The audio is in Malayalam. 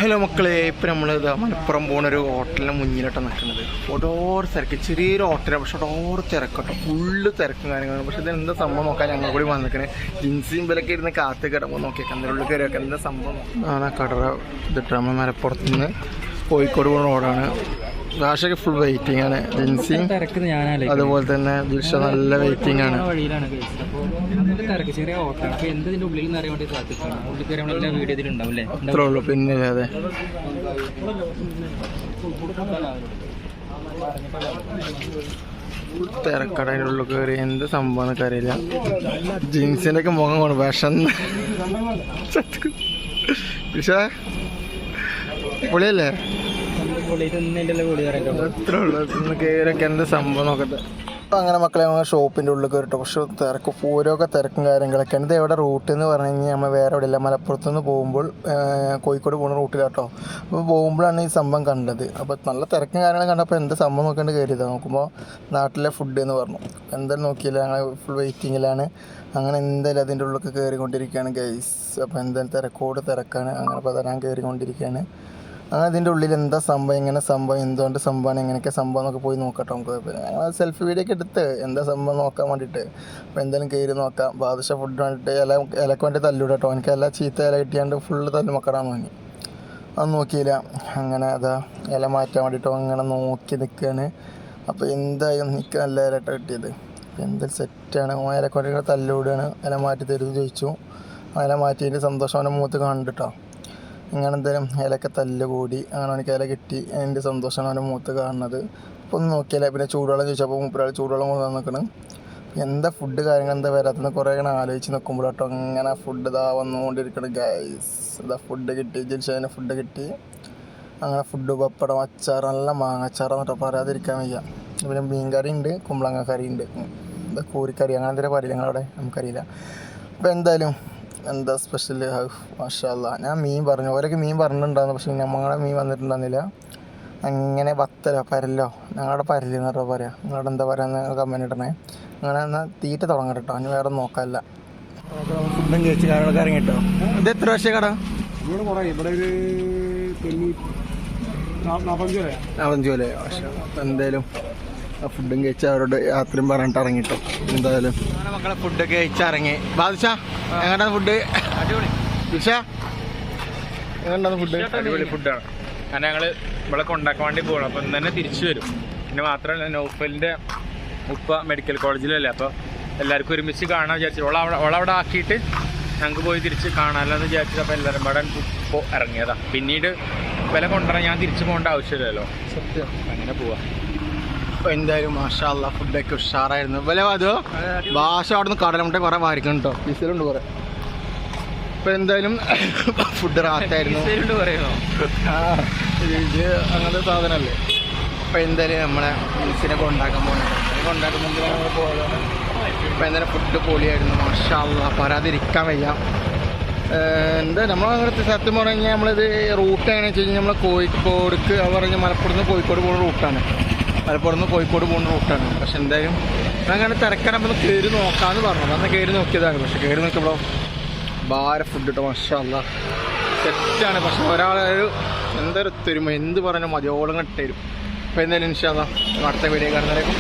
ഹലോ മക്കളെ, ഇപ്പം നമ്മൾ മലപ്പുറം പോകുന്ന ഒരു ഹോട്ടലിന് മുന്നിലിട്ടാണ് നിൽക്കുന്നത്. ഓരോരോ തിരക്ക്, ചെറിയൊരു ഹോട്ടലാണ്, പക്ഷെ ഓരോ തിരക്കട്ടോ, ഫുള്ള് തിരക്കും കാര്യങ്ങളും. പക്ഷെ ഇത് എന്താ സംഭവം നോക്കാൻ ഞങ്ങൾ കൂടി വന്നിക്കണേ. ജിൻസിയും വിലക്ക് ഇരുന്ന് കാത്ത് കിടമ്പോൾ നോക്കിയേക്കാം, അതിനുള്ളിൽ കയറിയൊക്കെ എന്താ സംഭവം ആണ്. കടറ ഇതിട്ട് നമ്മൾ മലപ്പുറത്ത് നിന്ന് കോഴിക്കോട് പോകുന്ന റോഡാണ്. ഭാഷയ്ക്ക് ഫുൾ വെയിറ്റിംഗ് ആണ്. ജിൻസിയും അതുപോലെ തന്നെ ദിൽഷ നല്ല വെയിറ്റിംഗ് ആണ്. അത്രേ ഉള്ളൂ, പിന്നെ അതെ തിരക്കടയുടെ ഉള്ളിൽ കയറി എന്ത് സംഭവം എന്നൊക്കെ അറിയില്ല. ജീൻസിന്റെ ഒക്കെ മുഖം കൊണ്ട് വിഷന്ന് പക്ഷേ പൊളിയല്ലേ, അത്രേ ഉള്ളൂ. കയറിയൊക്കെ എന്ത് സംഭവം നോക്കട്ടെ. അങ്ങനെ മക്കളെ നമ്മൾ ഷോപ്പിൻ്റെ ഉള്ളിൽ കയറിട്ടോ. പക്ഷെ തിരക്ക് പൂരമൊക്കെ തിരക്കും കാര്യങ്ങളൊക്കെ. ഇത് എവിടെ റൂട്ട് എന്ന് പറഞ്ഞു കഴിഞ്ഞാൽ നമ്മൾ വേറെ എവിടെയില്ല, മലപ്പുറത്ത് നിന്ന് പോകുമ്പോൾ കോഴിക്കോട് പോകുന്ന റൂട്ടിലാട്ടോ. അപ്പോൾ പോകുമ്പോഴാണ് ഈ സംഭവം കണ്ടത്. അപ്പോൾ നല്ല തിരക്കും കാര്യങ്ങളും കണ്ടപ്പോൾ എന്ത് സംഭവം നോക്കേണ്ട കയറിയതാണ്. നോക്കുമ്പോൾ നാട്ടിലെ ഫുഡ് എന്ന് പറഞ്ഞു. എന്തായാലും നോക്കിയില്ല, ഞങ്ങൾ ഫുൾ വെയിറ്റിങ്ങിലാണ്. അങ്ങനെ എന്തായാലും അതിൻ്റെ ഉള്ളിലൊക്കെ കയറിക്കൊണ്ടിരിക്കുകയാണ് ഗൈസ്. അപ്പോൾ എന്തായാലും തിരക്കോട് തിരക്കാണ്. അങ്ങനെ അപ്പോൾ ഞാൻ കയറിക്കൊണ്ടിരിക്കുകയാണ്. അങ്ങനെ ഇതിൻ്റെ ഉള്ളിൽ എന്താ സംഭവം, എങ്ങനെ സംഭവം, എന്തുകൊണ്ട് സംഭവമാണ്, എങ്ങനെയൊക്കെ സംഭവം എന്നൊക്കെ പോയി നോക്കട്ടോ. നമുക്ക് ഞങ്ങൾ സെൽഫി വീഡിയോ ഒക്കെ എടുത്ത് എന്താ സംഭവം നോക്കാൻ വേണ്ടിയിട്ട്. അപ്പോൾ എന്തായാലും കയറി നോക്കാം. ബാദുഷ ഫുഡ് വേണ്ടിയിട്ട് ഇലക്ക് വേണ്ടി തല്ലിവിടട്ടോ. എനിക്ക് എല്ലാ ചീത്ത ഇല കിട്ടിയാണ്ട് ഫുള്ള് തല്ലുമക്കടാന്ന് തോന്നി. അത് നോക്കിയില്ല. അങ്ങനെ അതാ ഇല മാറ്റാൻ വേണ്ടിയിട്ടോ അങ്ങനെ നോക്കി നിൽക്കുകയാണ്. അപ്പോൾ എന്തായാലും എനിക്ക് നല്ല ഇലട്ട കിട്ടിയത്. എന്തായാലും സെറ്റാണ്. ഇലക്ക് വേണ്ടി തല്ലുവിടുകയാണ്. ഇല മാറ്റി തരുമെന്ന് ചോദിച്ചു. ഇല മാറ്റിയതിൻ്റെ സന്തോഷം അവൻ്റെ മുഖത്ത് കണ്ടിട്ടോ. ഇങ്ങനെ എന്തായാലും ഇലക്കെ തല്ല് കൂടി അങ്ങനെ എനിക്ക് ഇല കിട്ടി. എൻ്റെ സന്തോഷമാണ് അവൻ്റെ മുഖത്ത് കാണുന്നത്. അപ്പോൾ ഒന്ന് നോക്കിയാലേ. പിന്നെ ചൂടുവെള്ളം ചോദിച്ചപ്പോൾ മുപ്പരാൾ ചൂടുവെള്ളം കൊണ്ടുവന്ന് നിൽക്കണം. എന്താ ഫുഡ് കാര്യങ്ങൾ എന്താ വരാത്തെന്ന് കുറേ ഇങ്ങനെ ആലോചിച്ച് നിൽക്കുമ്പോൾ കേട്ടോ അങ്ങനെ ഫുഡ് ഇതാ വന്നുകൊണ്ടിരിക്കണം ഗൈസ്. ഇതാ ഫുഡ് കിട്ടി, ജിൽഷാന് ഫുഡ് കിട്ടി. അങ്ങനെ ഫുഡ്, പപ്പടം, അച്ചാർ, നല്ല മാങ്ങാച്ചാറെന്ന് കേട്ടോ, പറയാതിരിക്കാൻ വയ്യ. പിന്നെ മീൻ കറി ഉണ്ട്, കുമ്പളങ്ങ കറി ഉണ്ട്, എന്താ കോരിക്കറി അങ്ങനെ എന്തെങ്കിലും പറയില്ല ഞങ്ങളവിടെ, നമുക്കറിയില്ല. അപ്പോൾ എന്തായാലും എന്താ സ്പെഷ്യൽ, മാഷാ അല്ലാ. ഞാൻ മീൻ പറഞ്ഞു, ഓരൊക്കെ മീൻ പറഞ്ഞിട്ടുണ്ടായിരുന്നു, പക്ഷേ ഞങ്ങളുടെ മീൻ വന്നിട്ടുണ്ടായിരുന്നില്ല. അങ്ങനെ വത്തലോ പരല്ലോ, ഞങ്ങളുടെ പരലെന്ന് പറഞ്ഞാൽ പറയാം, നിങ്ങളുടെ എന്താ പറയുക കമ്മനി ഇടണേ. അങ്ങനെ എന്നാൽ തീറ്റ തുടങ്ങട്ടെ കേട്ടോ, അതിന് വേറെ നോക്കാമല്ല. ഫുഡും കഴിച്ച് കാര്യങ്ങളൊക്കെ ഇറങ്ങിട്ടോ. ഇത് എത്ര വർഷം കട? ഇവിടെ ഒരു 45 പോലെ. എന്തായാലും ഫുഡും കഴിച്ച് അവരോട് യാത്രയും പറഞ്ഞിട്ട് ഇറങ്ങിട്ടോ. എന്തായാലും മക്കളെ ഫുഡൊക്കെ കഴിച്ചിറങ്ങി. ബാദുഷ എങ്ങനെയാണ് ഫുഡ്? അടിപൊളി. ദിൽഷ എങ്ങനെയാണ് ഫുഡ്? അടിപൊളി ഫുഡാണ്. കാരണം ഞങ്ങൾ ഇവിടെ കൊണ്ടാക്കാൻ വേണ്ടി പോകണം. അപ്പം ഇന്ന് തന്നെ തിരിച്ചു വരും. പിന്നെ മാത്രമല്ല നൗഫലിൻ്റെ ഉപ്പ മെഡിക്കൽ കോളേജിലല്ലേ, അപ്പോൾ എല്ലാവർക്കും ഒരുമിച്ച് കാണാൻ വിചാരിച്ചു. ഓളവിടെ ആക്കിയിട്ട് ഞങ്ങൾക്ക് പോയി തിരിച്ച് കാണാമല്ലോ എന്ന് വിചാരിച്ചത്. അപ്പോൾ എല്ലാവരും ഇവിടെ ഇപ്പോൾ ഇറങ്ങിയതാണ്. പിന്നീട് വില കൊണ്ടുവരാൻ ഞാൻ തിരിച്ചു പോകേണ്ട ആവശ്യമില്ലല്ലോ. സത്യം. അങ്ങനെ പോവാം. അപ്പോൾ എന്തായാലും മാഷാ അല്ലാ ഫുഡൊക്കെ ഉഷാറായിരുന്നു. വില അതോ ഭാഷ അവിടെ നിന്ന് കടലമുട്ട കുറേ വാരിക്കണം കേട്ടോ, പീസിലുണ്ട് കുറേ. അപ്പോൾ എന്തായാലും ഫുഡ് റാത്തായിരുന്നു. ഇത് അങ്ങനത്തെ സാധനമല്ലേ. അപ്പോൾ എന്തായാലും നമ്മളെ മീൻസിനെ കൊണ്ടാക്കാൻ പോകുന്നുണ്ട്. കൊണ്ടാക്കുമ്പോൾ നമ്മൾ പോകാം. അപ്പോൾ എന്തായാലും ഫുഡ് പൊളിയായിരുന്നു, മാഷാ അല്ലാ, പറയാതിരിക്കാൻ വയ്യ. എന്താ നമ്മളങ്ങനത്തെ സത്യം പറഞ്ഞു കഴിഞ്ഞാൽ നമ്മളിത് റൂട്ട് എങ്ങനെയാണെന്ന് വെച്ച് കഴിഞ്ഞാൽ നമ്മൾ കോഴിക്കോടുക്ക് പറഞ്ഞാൽ മലപ്പുറത്ത് നിന്ന് കോഴിക്കോട് പോകുന്ന റൂട്ടാണ്. മലപ്പുറത്ത് നിന്ന് കോഴിക്കോട് പോകുന്ന റൂട്ടാണ്. പക്ഷെ എന്തായാലും അങ്ങനെ തിരക്കാനപ്പോൾ ഒന്ന് കയറി നോക്കാമെന്ന് പറഞ്ഞു. അന്ന് കയറി നോക്കിയതാണ്. പക്ഷെ കയറി നോക്കിയപ്പോൾ ഭാര ഫുഡ് ഇട്ടോ, മാഷാ അല്ലാ സെറ്റാണ്. പക്ഷെ ഒരാളൊരു എന്തൊരു ഒത്തൊരുമ, എന്ത് പറഞ്ഞാൽ മതിയോളം ഇട്ട് തരും. അപ്പോൾ എന്തായാലും ഇൻഷാ അല്ലാ അടുത്ത വീഡിയോ കാണുന്നതായിരിക്കും.